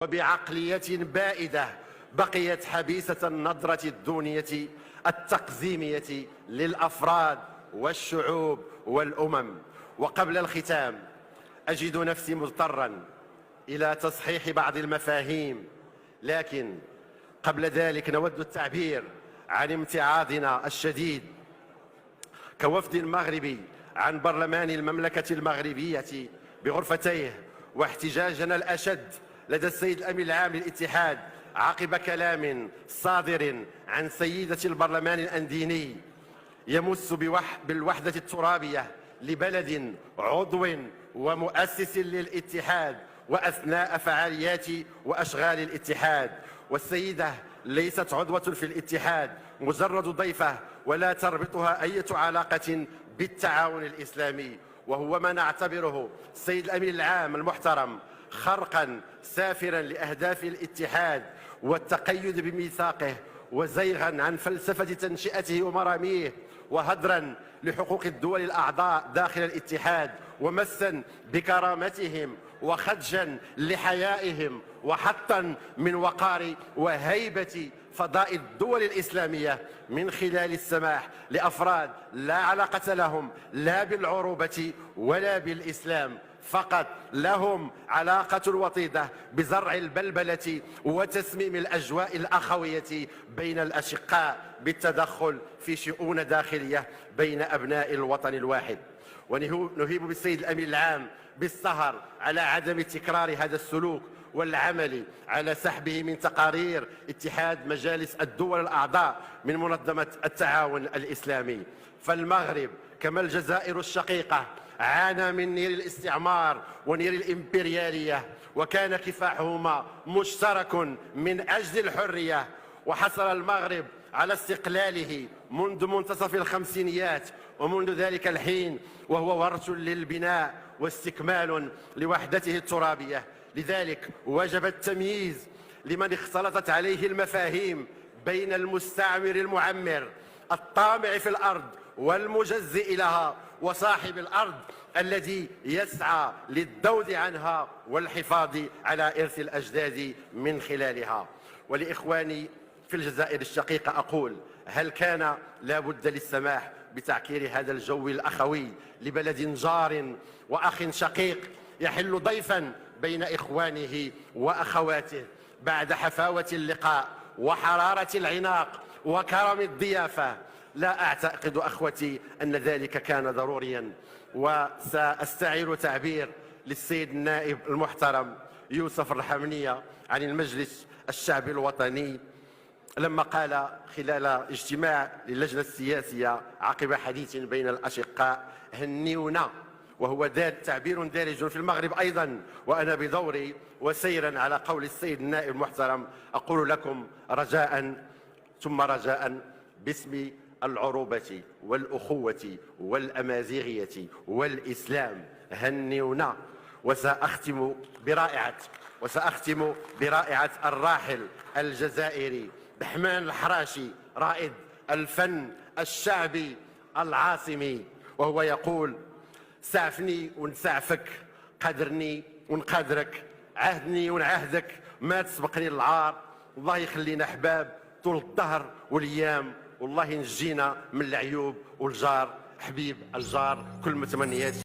وبعقلية بائدة بقيت حبيسة النظرة الدونية التقزيمية للأفراد والشعوب والأمم. وقبل الختام أجد نفسي مضطرا إلى تصحيح بعض المفاهيم، لكن قبل ذلك نود التعبير عن امتعاضنا الشديد كوفد مغربي عن برلمان المملكة المغربية بغرفتيه، واحتجاجنا الأشد لدى السيد الأمين العام للاتحاد عقب كلام صادر عن سيدة البرلمان الأنديني يمس بالوحدة الترابية لبلد عضو ومؤسس للاتحاد وأثناء فعاليات وأشغال الاتحاد. والسيدة ليست عضوة في الاتحاد، مجرد ضيفة ولا تربطها أي علاقة بالتعاون الإسلامي، وهو ما نعتبره السيد الأمين العام المحترم خرقا سافرا لأهداف الاتحاد والتقيد بميثاقه، وزيغا عن فلسفة تنشئته ومراميه، وهدرا لحقوق الدول الأعضاء داخل الاتحاد، ومسا بكرامتهم وخدشا لحيائهم، وحطا من وقار وهيبة فضاء الدول الإسلامية من خلال السماح لأفراد لا علاقة لهم لا بالعروبة ولا بالإسلام، فقط لهم علاقة وطيدة بزرع البلبلة وتسميم الأجواء الأخوية بين الأشقاء بالتدخل في شؤون داخلية بين أبناء الوطن الواحد. ونهيب بالسيد الأمين العام بالسهر على عدم تكرار هذا السلوك والعمل على سحبه من تقارير اتحاد مجالس الدول الأعضاء من منظمة التعاون الإسلامي. فالمغرب كما الجزائر الشقيقة عانى من نير الاستعمار ونير الإمبريالية، وكان كفاحهما مشترك من أجل الحرية. وحصل المغرب على استقلاله منذ منتصف الخمسينيات، ومنذ ذلك الحين وهو ورث للبناء واستكمال لوحدته الترابية. لذلك وجب التمييز لمن اختلطت عليه المفاهيم بين المستعمر المعمر الطامع في الأرض والمجزئ لها، وصاحب الأرض الذي يسعى للذود عنها والحفاظ على إرث الأجداد من خلالها. ولإخواني في الجزائر الشقيقة أقول: هل كان لا بد للسماح بتعكير هذا الجو الأخوي لبلد جار وأخ شقيق يحل ضيفا بين إخوانه وأخواته بعد حفاوة اللقاء وحرارة العناق وكرم الضيافة؟ لا أعتقد أخوتي أن ذلك كان ضروريا. وسأستعير تعبير للسيد النائب المحترم يوسف الرحمنية عن المجلس الشعبي الوطني لما قال خلال اجتماع للجنة السياسية عقب حديث بين الأشقاء: هنيونا. وهو تعبير دارج في المغرب أيضا، وأنا بدوري وسيرا على قول السيد النائب المحترم أقول لكم رجاء ثم رجاء باسم العروبة والأخوة والأمازيغية والإسلام: هنيونا. وسأختم برائعة الراحل الجزائري بحمان الحراشي رائد الفن الشعبي العاصمي، وهو يقول: سعفني ونسعفك، قدرني ونقدرك، عهدني ونعهدك، ما تسبقني للعار. الله يخلينا أحباب طول الدهر والأيام، والله ينجينا من العيوب والجار. حبيب الجار، كل متمنياتي.